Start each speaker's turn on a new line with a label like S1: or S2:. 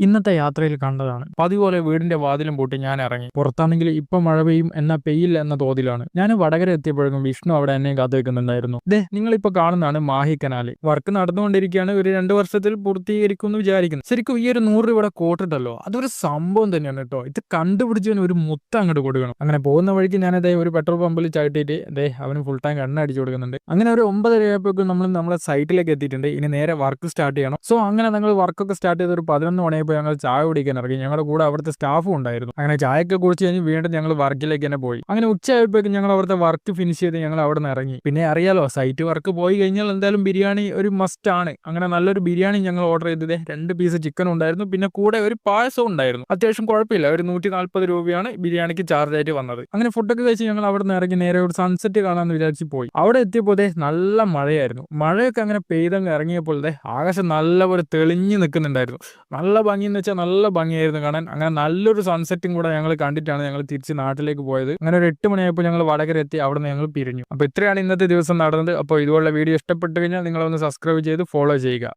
S1: ഇന്നത്തെ യാത്രയിൽ കണ്ടതാണ്. പതിപോലെ വീടിന്റെ വാതിലും പൂട്ടി ഞാൻ ഇറങ്ങി. പുറത്താണെങ്കിൽ ഇപ്പം മഴ പെയ്യും എന്നാ പെയ്യില്ല എന്ന തോതിലാണ്. ഞാൻ വടകര എത്തിയപ്പോഴേക്കും വിഷ്ണു അവിടെ എന്നെ കാത്തു വെക്കുന്നുണ്ടായിരുന്നു. നിങ്ങളിപ്പോൾ കാണുന്നതാണ് മാഹി കനാല്. വർക്ക് നടന്നുകൊണ്ടിരിക്കുകയാണ്. ഒരു 2 വർഷത്തിൽ പൂർത്തീകരിക്കുമെന്ന് വിചാരിക്കുന്നു. ശരിക്കും ഈ ഒരു 100 രൂപയുടെ കോട്ടിട്ടല്ലോ, അതൊരു സംഭവം തന്നെയാണ് കേട്ടോ. ഇത് കണ്ടുപിടിച്ചതിന് ഒരു മുത്തം അങ്ങോട്ട് കൊടുക്കണം. അങ്ങനെ പോകുന്ന വഴിക്ക് ഞാനതേ ഒരു പെട്രോൾ പമ്പിൽ ചവിട്ടിയിട്ട് അവന് ഫുൾ ടാങ്ക് എണ്ണ അടിച്ചു കൊടുക്കുന്നുണ്ട്. അങ്ങനെ ഒരു 9:30 ആയപ്പോഴേക്കും നമ്മൾ നമ്മളെ സൈറ്റിലേക്ക് എത്തിയിട്ടുണ്ട്. ഇനി നേരെ വർക്ക് സ്റ്റാർട്ട് ചെയ്യണം. സോ അങ്ങനെ ഞങ്ങൾ വർക്കൊക്കെ സ്റ്റാർട്ട് ചെയ്ത് ഒരു 11 മണിയായപ്പോൾ ഞങ്ങൾ ചായ കുടിക്കാൻ ഇറങ്ങി. ഞങ്ങളുടെ കൂടെ അവിടുത്തെ സ്റ്റാഫും ഉണ്ടായിരുന്നു. അങ്ങനെ ചായയൊക്കെ കുടിച്ച് കഴിഞ്ഞ് വീണ്ടും ഞങ്ങൾ വർക്കിലേക്ക് തന്നെ പോയി. അങ്ങനെ ഉച്ചയായപ്പോഴേക്കും ഞങ്ങൾ അവിടുത്തെ വർക്ക് ഫിനിഷ് ചെയ്ത് ഞങ്ങൾ അവിടെ നിന്ന് ഇറങ്ങി. പിന്നെ അറിയാലോ, സൈറ്റ് വർക്ക് പോയി കഴിഞ്ഞാൽ എന്തായാലും ബിരിയാണി ഒരു മസ്റ്റ് ആണ്. അങ്ങനെ നല്ലൊരു ബിരിയാണി ഞങ്ങൾ ഓർഡർ ചെയ്തത് 2 പീസ് ചിക്കൻ ഉണ്ടായിരുന്നു. പിന്നെ കൂടെ ഒരു പായസവും ഉണ്ടായിരുന്നു. അത്യാവശ്യം കുഴപ്പമില്ല. ഒരു 140 രൂപയാണ് ബിരിയാണിക്ക് ചാർജ് ആയിട്ട് വന്നത്. അങ്ങനെ ഫുഡൊക്കെ കഴിച്ച് ഞങ്ങൾ അവിടെ നിന്ന് ഇറങ്ങി നേരെ ഒരു സൺസെറ്റ് കാണാമെന്ന് വിചാരിച്ച് പോയി. അവിടെ എത്തിയപ്പോൾ നല്ല മഴയായിരുന്നു. മഴയൊക്കെ അങ്ങനെ പെയ്തങ്ങ് ഇറങ്ങിയപ്പോൾ ആകാശം നല്ലപോലെ തെളിഞ്ഞു നിൽക്കുന്നുണ്ടായിരുന്നു. നല്ല ഭംഗിയെന്ന് വെച്ചാൽ നല്ല ഭംഗിയായിരുന്നു കാണാൻ. അങ്ങനെ നല്ലൊരു സൺസെറ്റും കൂടെ ഞങ്ങൾ കണ്ടിട്ടാണ് ഞങ്ങൾ തിരിച്ച് നാട്ടിലേക്ക് പോയത്. അങ്ങനെ ഒരു 8 മണിയായപ്പോൾ ഞങ്ങൾ വടകര എത്തി. അവിടെ നിന്ന് ഞങ്ങൾ പിരിഞ്ഞു. അപ്പോൾ ഇത്രയാണ് ഇന്നത്തെ ദിവസം നടന്നത്. അപ്പോൾ ഇതുപോലുള്ള വീഡിയോ ഇഷ്ടപ്പെട്ട് കഴിഞ്ഞാൽ നിങ്ങളൊന്ന് സബ്സ്ക്രൈബ് ചെയ്ത് ഫോളോ ചെയ്യുക.